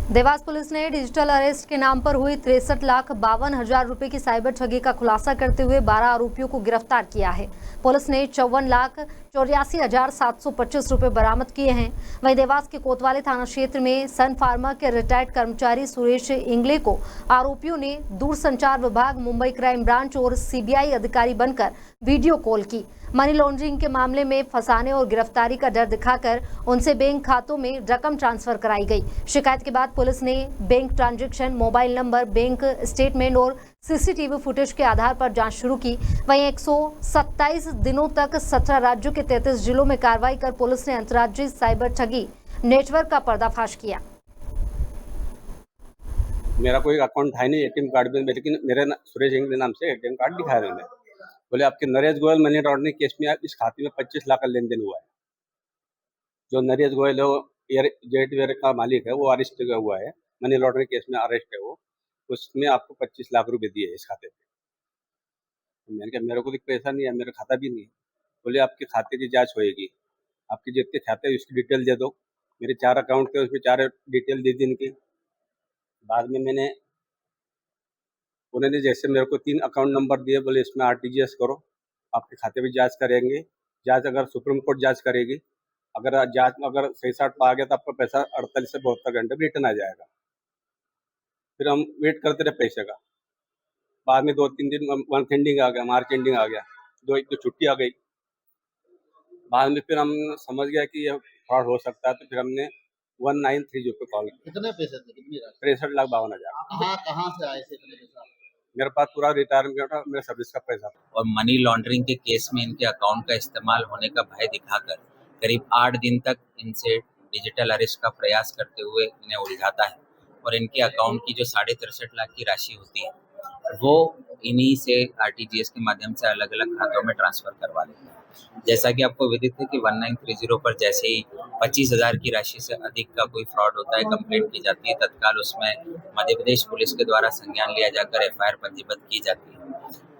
Dewas police ने digital arrest के नाम पर हुई 63,52,000 रुपए की साइबर ठगी का खुलासा करते हुए 12 आरोपियों को गिरफ्तार किया है। पुलिस ने 54,84,725 रुपए बरामद किए हैं। वहीं देवास के कोतवाली थाना क्षेत्र में सन फार्मा के रिटायर्ड कर्मचारी सुरेश इंगले को आरोपियों ने दूरसंचार विभाग, मुंबई क्राइम ब्रांच और सीबीआई अधिकारी बनकर वीडियो कॉल की मनी लॉन्ड्रिंग के मामले में फंसाने और गिरफ्तारी का डर दिखाकर उनसे बैंक खातों में रकम ट्रांसफर कराई गई। शिकायत के बाद पुलिस ने bank transaction, mobile number, bank statement और सीसीटीवी फुटेज के आधार पर जांच शुरू की। वहीं 127 दिनों तक 17 राज्यों के 33 जिलों में कार्रवाई कर पुलिस ने अंतर्राज्यीय साइबर ठगी नेटवर्क का पर्दाफाश किया। मेरा कोई अकाउंट है नहीं एटीएम कार्ड में, लेकिन मेरे सुरेश इंगले नाम से एटीएम कार्ड दिखाया मैंने। बोले आपके Naresh Goyal money laundering case में इस खाते में 25 लाख का लेन देन हुआ है। जो नरेश गोयल है वो जेटवेयर का मालिक है, वो अरेस्ट हुआ है, मनी लॉन्ड्रिंग केस में अरेस्ट है वो। उसमें आपको 25 लाख रुपए दिए इस खाते पे। मैंने कहा मेरे को तो पैसा नहीं है, मेरा खाता भी नहीं है। बोले आपके खाते की जाँच होएगी, आपके जितने खाते हैं उसकी डिटेल दे दो। मेरे 4 अकाउंट थे, उसमें 4 डिटेल दे दी इनकी। बाद में उन्होंने जैसे मेरे को 3 अकाउंट नंबर दिए, बोले इसमें आरटीजीएस करो, आपके खाते भी जांच करेंगे। जांच अगर सुप्रीम कोर्ट जांच करेगी, अगर जांच में अगर सही साठ पा गया तो आपका पैसा 48 से 72 घंटे में रिटर्न आ जाएगा। फिर हम वेट करते रहे पैसे का। बाद में 2-3 दिन मंथ एंडिंग आ गया, मार्च एंडिंग आ गया, एक तो छुट्टी आ गई। बाद में फिर हम समझ गया कि ये फ्रॉड हो सकता है, तो फिर हमने 1930 पे कॉल किया। कितने पैसे थे, कितनी राशि? 63,52,000। कहाँ से आए थे इतने पैसे? मेरे पास पूरा रिटायरमेंट था, मेरे सर्विस का पैसा था। और मनी लॉन्ड्रिंग के केस में इनके अकाउंट का इस्तेमाल होने का भय दिखाकर करीब 8 दिन तक इनसे डिजिटल अरेस्ट का प्रयास करते हुए इन्हें उलझाता है और इनके अकाउंट की जो 63.5 लाख की राशि होती है वो इन्हीं से आरटीजीएस के माध्यम से अलग अलग खातों में ट्रांसफर करवा लेते हैं। जैसा कि आपको विदित है कि 1930 पर जैसे ही 25,000 की राशि से अधिक का कोई फ्रॉड होता है, कंप्लेंट की जाती है, तत्काल उसमें मध्य प्रदेश पुलिस के द्वारा संज्ञान लिया जाकर एफआईआर पंजीबद्ध की जाती है।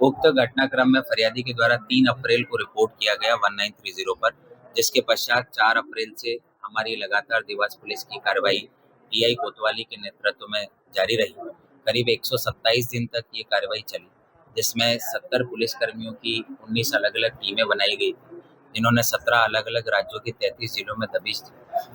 उक्त घटनाक्रम में फरियादी के द्वारा 3 अप्रैल को रिपोर्ट किया गया 1930 पर, जिसके पश्चात 4 अप्रैल से हमारी लगातार देवास पुलिस की कार्रवाई टीआई कोतवाली के नेतृत्व में जारी रही। करीब 127 दिन तक ये कार्रवाई चली, जिसमें 70 पुलिस कर्मियों की 19 अलग अलग टीमें बनाई गई थी, जिन्होंने 17 अलग अलग राज्यों के 33 जिलों में दबिश दी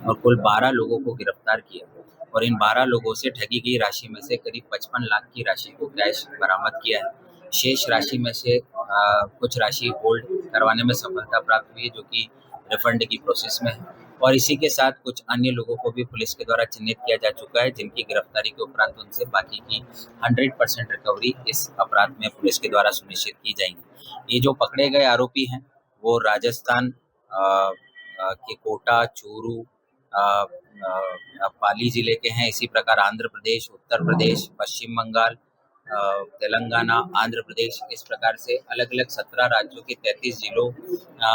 और कुल 12 लोगों को गिरफ्तार किया। और इन 12 लोगों से ठगी गई राशि में से करीब 55 लाख की राशि को कैश बरामद किया है। शेष राशि में से कुछ राशि होल्ड करवाने में सफलता प्राप्त हुई है, जो कि रिफंड की प्रोसेस में है। और इसी के साथ कुछ अन्य लोगों को भी पुलिस के द्वारा चिन्हित किया जा चुका है, जिनकी गिरफ्तारी के उपरांत उनसे बाकी की 100% रिकवरी इस अपराध में पुलिस के द्वारा सुनिश्चित की जाएंगी। ये जो पकड़े गए आरोपी हैं वो राजस्थान के कोटा, चूरू, पाली जिले के हैं। इसी प्रकार आंध्र प्रदेश, उत्तर प्रदेश, पश्चिम बंगाल, तेलंगाना, आंध्र प्रदेश, इस प्रकार से अलग अलग 17 राज्यों के 33 जिलों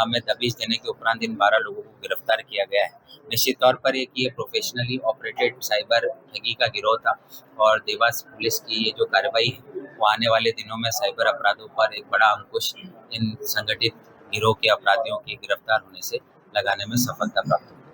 में दबिश देने के उपरांत इन 12 लोगों को गिरफ्तार किया गया है। निश्चित तौर पर एक ये प्रोफेशनली ऑपरेटेड साइबर ठगी का गिरोह था और देवास पुलिस की ये जो कार्रवाई है वो आने वाले दिनों में साइबर अपराधों पर एक बड़ा अंकुश इन संगठित गिरोह के अपराधियों के गिरफ्तार होने से लगाने में सफलता प्राप्त होगी।